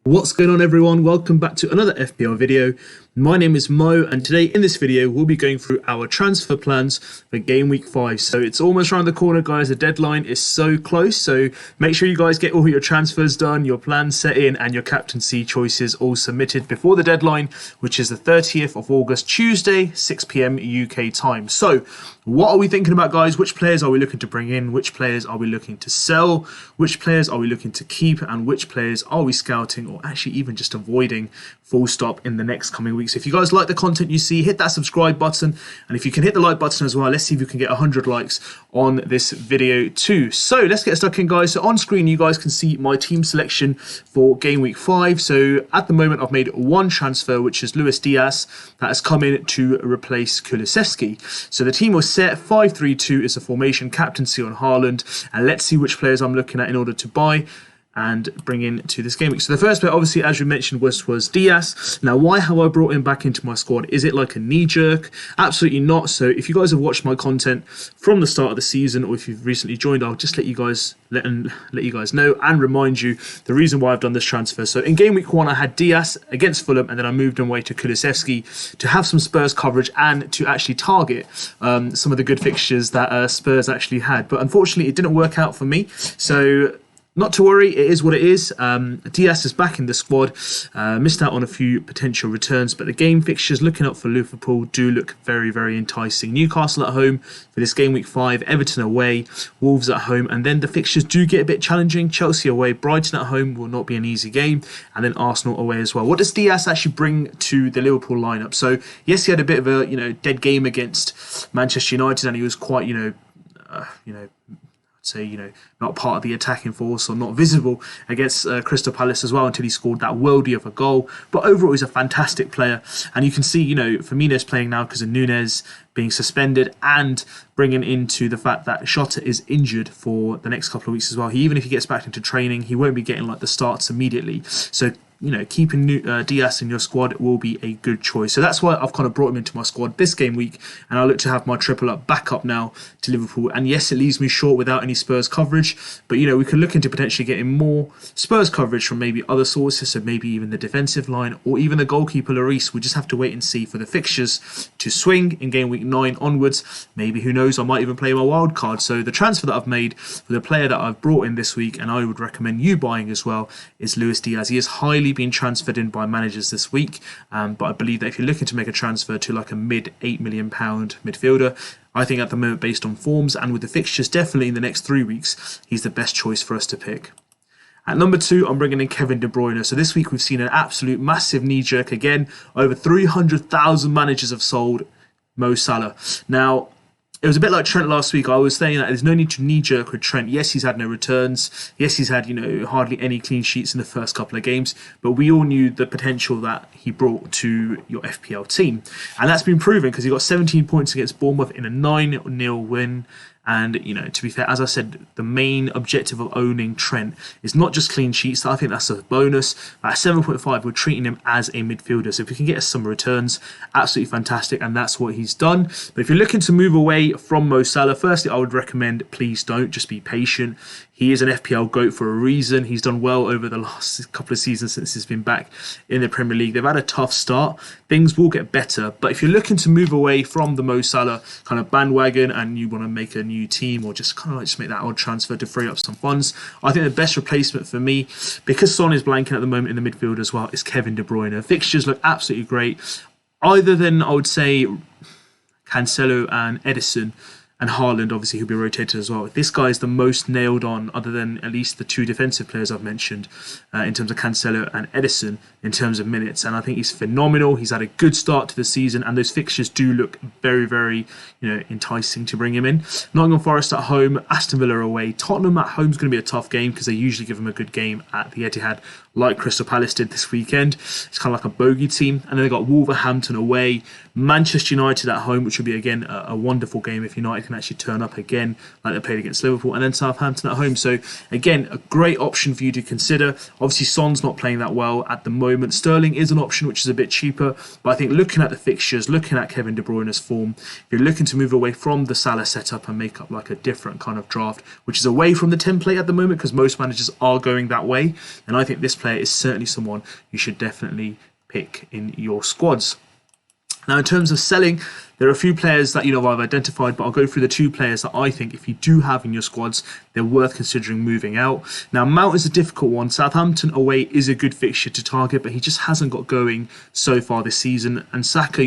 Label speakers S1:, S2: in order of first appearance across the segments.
S1: What's going on, everyone? Welcome back to another FPL video. My name is Mo, and today in this video we'll be going through our transfer plans for game week 5. So it's almost around the corner, guys. The deadline is so close, so make sure you guys get all your transfers done, your plans set in, and your captaincy choices all submitted before the deadline, which is the 30th of August, Tuesday, 6 PM UK time. So what are we thinking about, guys? Which players are we looking to bring in? Which players are we looking to sell? Which players are we looking to keep? And which players are we scouting or actually even just avoiding full stop in the next coming weeks? So if you guys like the content you see, hit that subscribe button, and if you can hit the like button as well, let's see if you can get 100 likes on this video too. So let's get stuck in, guys. So on screen you guys can see my team selection for game week 5. So at the moment I've made one transfer, which is Diaz, that has come in to replace Kulusevski. So the team was set 5-3-2 is a formation, captaincy on Haaland, and let's see which players I'm looking at in order to buy and bring in to this game week. So the first player, obviously, as we mentioned, was Diaz. Now, why have I brought him back into my squad? Is it like a knee-jerk? Absolutely not. So if you guys have watched my content from the start of the season, or if you've recently joined, I'll just let you guys know and remind you the reason why I've done this transfer. So in game week 1, I had Diaz against Fulham, and then I moved him away to Kulusevski to have some Spurs coverage and to actually target some of the good fixtures that Spurs actually had. But unfortunately, it didn't work out for me. So not to worry, it is what it is. Diaz is back in the squad. Missed out on a few potential returns, but the game fixtures looking up for Liverpool do look very, very enticing. Newcastle at home for this game week 5, Everton away, Wolves at home, and then the fixtures do get a bit challenging. Chelsea away, Brighton at home will not be an easy game, and then Arsenal away as well. What does Diaz actually bring to the Liverpool lineup? So yes, he had a bit of a dead game against Manchester United, and he was quite not part of the attacking force or not visible against Crystal Palace as well until he scored that worldie of a goal. But overall, he's a fantastic player. And you can see, Firmino's playing now because of Núñez being suspended and bringing into the fact that Shota is injured for the next couple of weeks as well. Even if he gets back into training, he won't be getting the starts immediately. So keeping Diaz in your squad will be a good choice. So that's why I've kind of brought him into my squad this game week, and I look to have my triple up back up now to Liverpool. And yes, it leaves me short without any Spurs coverage, but we can look into potentially getting more Spurs coverage from maybe other sources, so maybe even the defensive line or even the goalkeeper Lloris. We just have to wait and see for the fixtures to swing in game week 9 onwards. Maybe, who knows, I might even play my wild card. So the transfer that I've made for the player that I've brought in this week, and I would recommend you buying as well, is Diaz. He is highly been transferred in by managers this week, but I believe that if you're looking to make a transfer to like a mid £8 million midfielder, I think at the moment, based on forms and with the fixtures definitely in the next 3 weeks, he's the best choice for us to pick. At number 2, I'm bringing in Kevin De Bruyne. So this week we've seen an absolute massive knee-jerk again. Over 300,000 managers have sold Mo Salah. Now, it was a bit like Trent last week. I was saying that there's no need to knee-jerk with Trent. Yes, he's had no returns. Yes, he's had, hardly any clean sheets in the first couple of games. But we all knew the potential that he brought to your FPL team. And that's been proven because he got 17 points against Bournemouth in a 9-0 win. And, to be fair, as I said, the main objective of owning Trent is not just clean sheets. I think that's a bonus. At 7.5, we're treating him as a midfielder. So if we can get us some returns, absolutely fantastic. And that's what he's done. But if you're looking to move away from Mo Salah, firstly, I would recommend please don't. Just be patient. He is an FPL GOAT for a reason. He's done well over the last couple of seasons since he's been back in the Premier League. They've had a tough start. Things will get better. But if you're looking to move away from the Mo Salah kind of bandwagon and you want to make a new team or just kind of just make that odd transfer to free up some funds, I think the best replacement for me, because Son is blanking at the moment in the midfield as well, is Kevin De Bruyne. Fixtures look absolutely great. Either than, I would say, Cancelo and Edison, and Haaland, obviously, he'll be rotated as well. This guy is the most nailed on, other than at least the 2 defensive players I've mentioned, in terms of Cancelo and Edison, in terms of minutes. And I think he's phenomenal. He's had a good start to the season, and those fixtures do look very, very, enticing to bring him in. Nottingham Forest at home, Aston Villa away. Tottenham at home is going to be a tough game because they usually give him a good game at the Etihad, like Crystal Palace did this weekend. It's kind of like a bogey team. And then they've got Wolverhampton away, Manchester United at home, which will be, again, a wonderful game if United can actually turn up again like they played against Liverpool, and then Southampton at home. So again, a great option for you to consider. Obviously Son's not playing that well at the moment. Sterling is an option which is a bit cheaper, but I think looking at the fixtures, looking at Kevin De Bruyne's form, if you're looking to move away from the Salah setup and make up like a different kind of draft, which is away from the template at the moment because most managers are going that way, and I think this player is certainly someone you should definitely pick in your squads. Now, in terms of selling, there are a few players that I've identified, but I'll go through the 2 players that I think if you do have in your squads, they're worth considering moving out. Now, Mount is a difficult one. Southampton away is a good fixture to target, but he just hasn't got going so far this season. And Saka,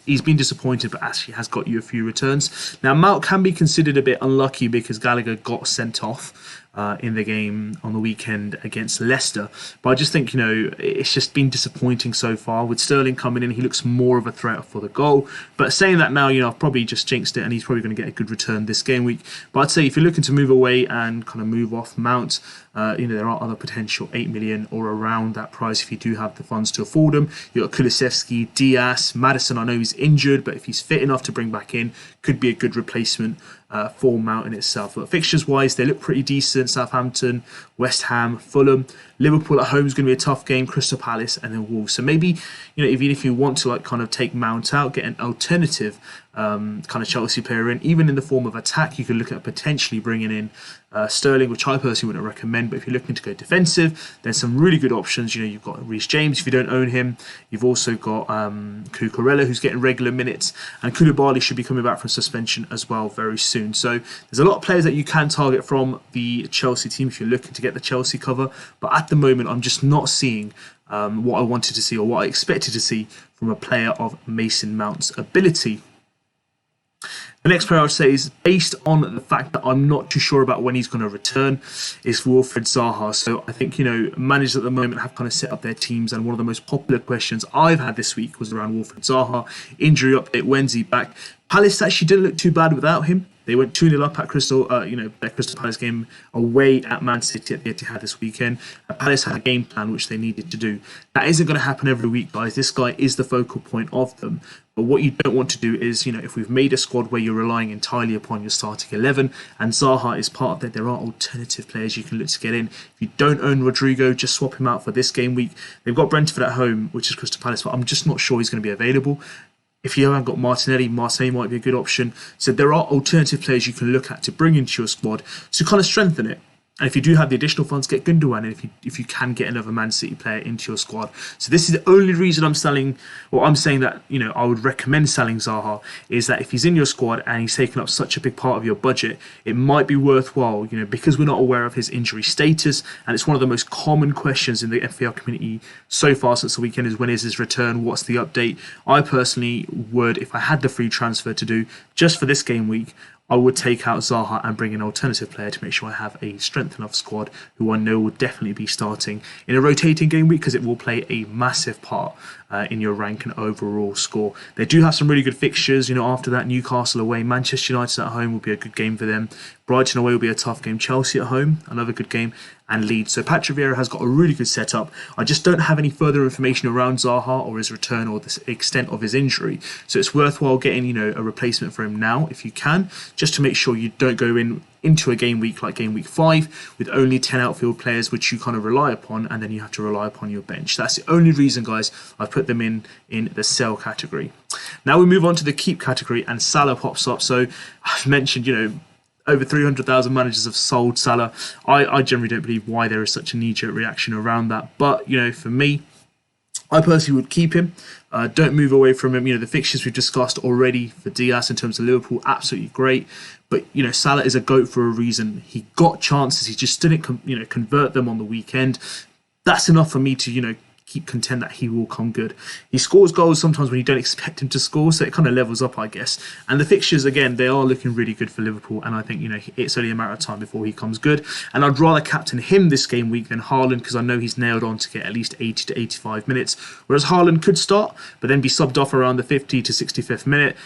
S1: he's been disappointed, but actually has got you a few returns. Now, Mount can be considered a bit unlucky because Gallagher got sent off in the game on the weekend against Leicester. But I just think, it's just been disappointing so far. With Sterling coming in, he looks more of a threat for the goal. But saying that now, I've probably just jinxed it and he's probably going to get a good return this game week. But I'd say if you're looking to move away and kind of move off Mount, there are other potential 8 million or around that price if you do have the funds to afford them. You've got Kulusevski, Diaz, Maddison. I know he's injured, but if he's fit enough to bring back in, could be a good replacement for Mount in itself. But fixtures wise, they look pretty decent. Southampton, West Ham, Fulham, Liverpool at home is going to be a tough game, Crystal Palace, and then Wolves. So maybe, even if you want to kind of take Mount out, get an alternative kind of Chelsea player in, even in the form of attack, you could look at potentially bringing in Sterling, which I personally wouldn't recommend. But if you're looking to go defensive, there's some really good options. You've got Reece James if you don't own him. You've also got Cucurella, who's getting regular minutes, and Koulibaly should be coming back from suspension as well very soon. So there's a lot of players that you can target from the Chelsea team if you're looking to get the Chelsea cover. But at the moment, I'm just not seeing what I wanted to see or what I expected to see from a player of Mason Mount's ability. The next player I would say is based on the fact that I'm not too sure about when he's going to return is Wilfried Zaha. So I think, managers at the moment have kind of set up their teams, and one of the most popular questions I've had this week was around Wilfried Zaha. Injury update, when's he back? Palace actually didn't look too bad without him. They went 2-0 up at their Crystal Palace game away at Man City at the Etihad this weekend. Palace had a game plan which they needed to do. That isn't going to happen every week, guys. This guy is the focal point of them. But what you don't want to do is, if we've made a squad where you're relying entirely upon your starting 11, and Zaha is part of that, there are alternative players you can look to get in. If you don't own Rodrigo, just swap him out for this game week. They've got Brentford at home, which is Crystal Palace, but I'm just not sure he's going to be available. If you haven't got Martinelli, Marseille might be a good option. So there are alternative players you can look at to bring into your squad to kind of strengthen it. And if you do have the additional funds, get Gundogan, and if you can get another Man City player into your squad. So this is the only reason I'm saying that I would recommend selling Zaha, is that if he's in your squad and he's taken up such a big part of your budget, it might be worthwhile, because we're not aware of his injury status, and it's one of the most common questions in the FPL community so far since the weekend is when is his return, what's the update. I personally would, if I had the free transfer to do just for this game week, I would take out Zaha and bring an alternative player to make sure I have a strength enough squad who I know will definitely be starting in a rotating game week, because it will play a massive part in your rank and overall score. They do have some really good fixtures. After that, Newcastle away, Manchester United at home will be a good game for them. Brighton away will be a tough game. Chelsea at home, another good game, and Leeds. So Patrick Vieira has got a really good setup. I just don't have any further information around Zaha or his return or the extent of his injury. So it's worthwhile getting, a replacement for him now if you can, just to make sure you don't go into a game week like game week 5 with only 10 outfield players which you kind of rely upon, and then you have to rely upon your bench. That's the only reason, guys, I've put them in the sell category. Now we move on to the keep category, and Salah pops up. So I've mentioned, over 300,000 managers have sold Salah. I generally don't believe why there is such a knee-jerk reaction around that. But, for me, I personally would keep him. Don't move away from him. The fixtures we've discussed already for Diaz in terms of Liverpool, absolutely great. But, Salah is a GOAT for a reason. He got chances. He just didn't, convert them on the weekend. That's enough for me to, keep content that he will come good. He scores goals sometimes when you don't expect him to score, so it kind of levels up, I guess. And the fixtures, again, they are looking really good for Liverpool, and I think, it's only a matter of time before he comes good. And I'd rather captain him this game week than Haaland, because I know he's nailed on to get at least 80 to 85 minutes, whereas Haaland could start, but then be subbed off around the 50 to 65th minute.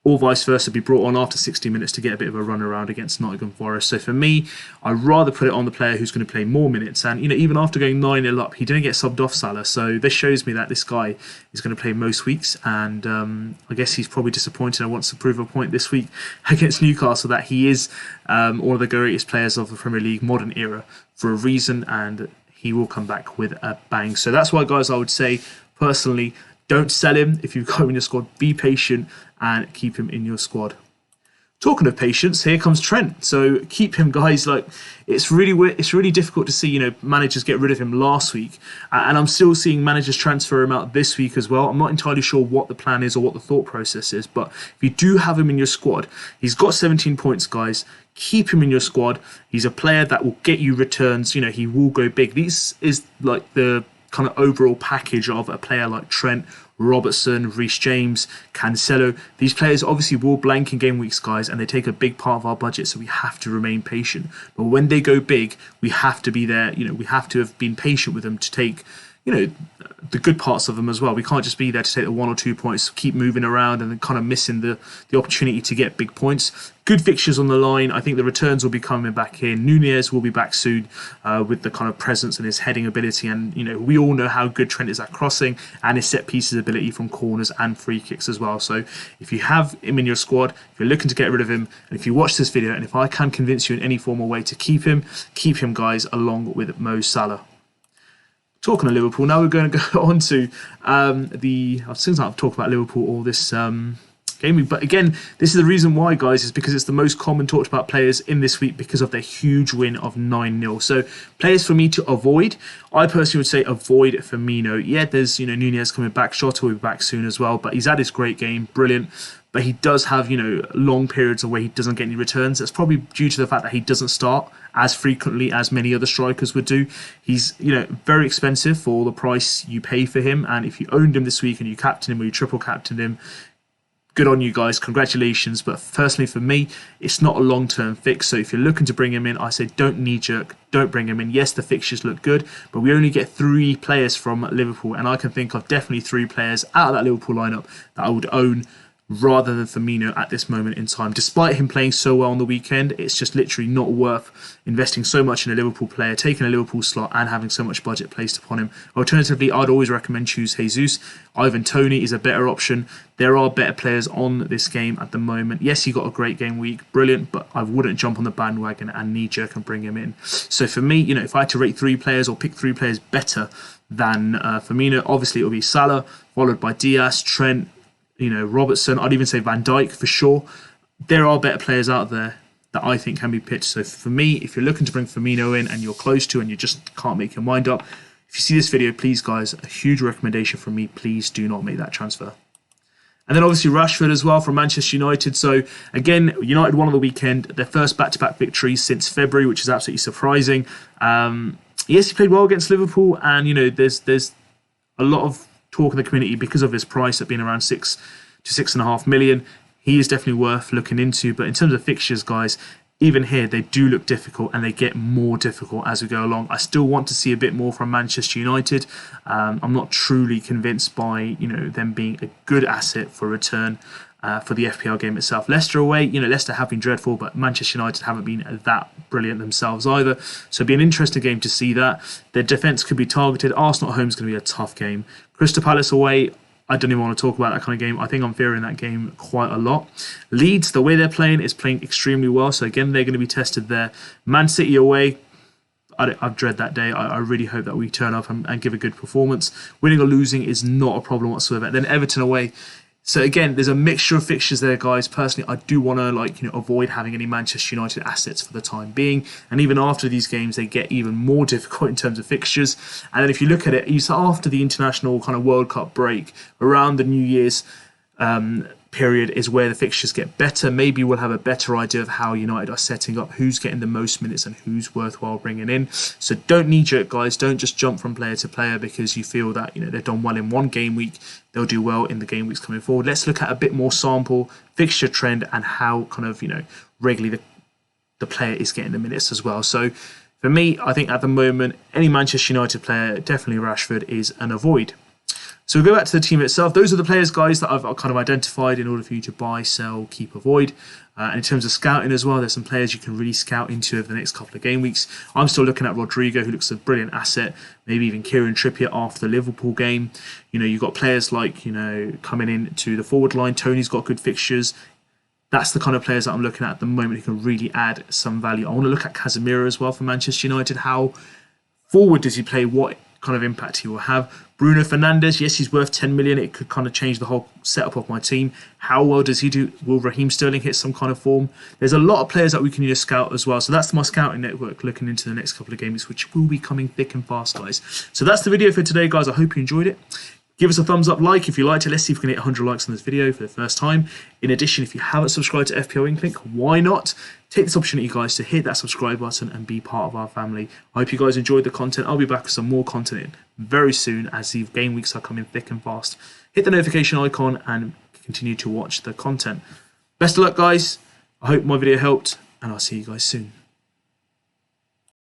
S1: or vice versa, be brought on after 60 minutes to get a bit of a run around against Nottingham Forest. So for me, I'd rather put it on the player who's going to play more minutes. And, even after going 9-0 up, he didn't get subbed off, Salah. So this shows me that this guy is going to play most weeks. And I guess he's probably disappointed and wants to prove a point this week against Newcastle that he is one of the greatest players of the Premier League modern era for a reason. And he will come back with a bang. So that's why, guys, I would say, personally, don't sell him. If you've got him in your squad, be patient and keep him in your squad. Talking of patience, here comes Trent. So keep him, guys. Like, it's really difficult to see, managers get rid of him last week, and I'm still seeing managers transfer him out this week as well. I'm not entirely sure what the plan is or what the thought process is, but if you do have him in your squad, he's got 17 points, guys. Keep him in your squad. He's a player that will get you returns. He will go big. This is like the kind of overall package of a player like Trent, Robertson, Reece James, Cancelo. These players obviously will blank in game weeks, guys, and they take a big part of our budget, so we have to remain patient. But when they go big, we have to be there. We have to have been patient with them to take, the good parts of them as well. We can't just be there to take the 1 or 2 points, keep moving around and then kind of missing the opportunity to get big points. Good fixtures on the line. I think the returns will be coming back in. Nunez will be back soon with the kind of presence and his heading ability. And, we all know how good Trent is at crossing and his set pieces ability from corners and free kicks as well. So if you have him in your squad, if you're looking to get rid of him, and if you watch this video, and if I can convince you in any form or way to keep him, guys, along with Mo Salah. Talking of Liverpool, now we're going to go on to I've since I've talked about Liverpool all this game week, but again, this is the reason why, guys, is because it's the most common talked about players in this week because of their huge win of 9-0. So players for me to avoid, I personally would say avoid Firmino. Yeah, there's Nunez coming back, Shota will be back soon as well, but he's had his great game, brilliant. But he does have, long periods of where he doesn't get any returns. That's probably due to the fact that he doesn't start as frequently as many other strikers would do. He's, very expensive for the price you pay for him. And if you owned him this week and you captained him or you triple captained him, good on you, guys. Congratulations. But personally, for me, it's not a long-term fix. So if you're looking to bring him in, I say don't knee-jerk. Don't bring him in. Yes, the fixtures look good, but we only get 3 players from Liverpool. And I can think of definitely 3 players out of that Liverpool lineup that I would own rather than Firmino at this moment in time. Despite him playing so well on the weekend, it's just literally not worth investing so much in a Liverpool player, taking a Liverpool slot and having so much budget placed upon him. Alternatively, I'd always recommend choose Jesus. Ivan Toney is a better option. There are better players on this game at the moment. Yes, he got a great game week, brilliant, but I wouldn't jump on the bandwagon and knee-jerk and bring him in. So for me, if I had to rate 3 players or pick 3 players better than Firmino, obviously it will be Salah, followed by Diaz, Trent, Robertson. I'd even say Van Dijk for sure. There are better players out there that I think can be pitched. So for me, if you're looking to bring Firmino in and you're close to and you just can't make your mind up, if you see this video, please, guys, a huge recommendation from me, please do not make that transfer. And then obviously Rashford as well from Manchester United. So again, United won on the weekend, their first back-to-back victory since February, which is absolutely surprising. Yes, he played well against Liverpool, and there's a lot of talk in the community because of his price at being around 6 to 6.5 million. He is definitely worth looking into. But in terms of fixtures, guys, even here they do look difficult and they get more difficult as we go along. I still want to see a bit more from Manchester United. I'm not truly convinced by them being a good asset for return for the FPL game itself. Leicester away, Leicester have been dreadful, but Manchester United haven't been that brilliant themselves either. So it'll be an interesting game to see that. Their defence could be targeted. Arsenal at home is going to be a tough game. Crystal Palace away, I don't even want to talk about that kind of game. I think I'm fearing that game quite a lot. Leeds, the way they're playing, is playing extremely well. So again, they're going to be tested there. Man City away, I dread that day. I really hope that we turn up and give a good performance. Winning or losing is not a problem whatsoever. Then Everton away. So again, there's a mixture of fixtures there, guys. Personally, I do want to avoid having any Manchester United assets for the time being. And even after these games, they get even more difficult in terms of fixtures. And then if you look at it, you saw after the international kind of World Cup break, around the New Year's period is where the fixtures get better. Maybe we'll have a better idea of how United are setting up, who's getting the most minutes and who's worthwhile bringing in. So don't knee-jerk, guys. Don't just jump from player to player because you feel that they've done well in one game week. They'll do well in the game weeks coming forward. Let's look at a bit more sample, fixture trend, and how kind of regularly the player is getting the minutes as well. So for me, I think at the moment, any Manchester United player, definitely Rashford, is an avoid. So we'll go back to the team itself. Those are the players, guys, that I've kind of identified in order for you to buy, sell, keep, avoid. And in terms of scouting as well, there's some players you can really scout into over the next couple of game weeks. I'm still looking at Rodrigo, who looks a brilliant asset. Maybe even Kieran Trippier after the Liverpool game. You've got players like, coming into the forward line. Tony's got good fixtures. That's the kind of players that I'm looking at the moment who can really add some value. I want to look at Casemiro as well for Manchester United. How forward does he play? What kind of impact he will have? Bruno Fernandes, yes, he's worth 10 million. It could kind of change the whole setup of my team. How well does he do? Will Raheem Sterling hit some kind of form? There's a lot of players that we can scout as well. So that's my scouting network looking into the next couple of games, which will be coming thick and fast, guys. So that's the video for today, guys. I hope you enjoyed it. Give us a thumbs up, like if you liked it. Let's see if we can hit 100 likes on this video for the first time. In addition, if you haven't subscribed to FPL INKLING, why not? Take this opportunity, guys, to hit that subscribe button and be part of our family. I hope you guys enjoyed the content. I'll be back with some more content very soon as the game weeks are coming thick and fast. Hit the notification icon and continue to watch the content. Best of luck, guys. I hope my video helped, and I'll see you guys soon.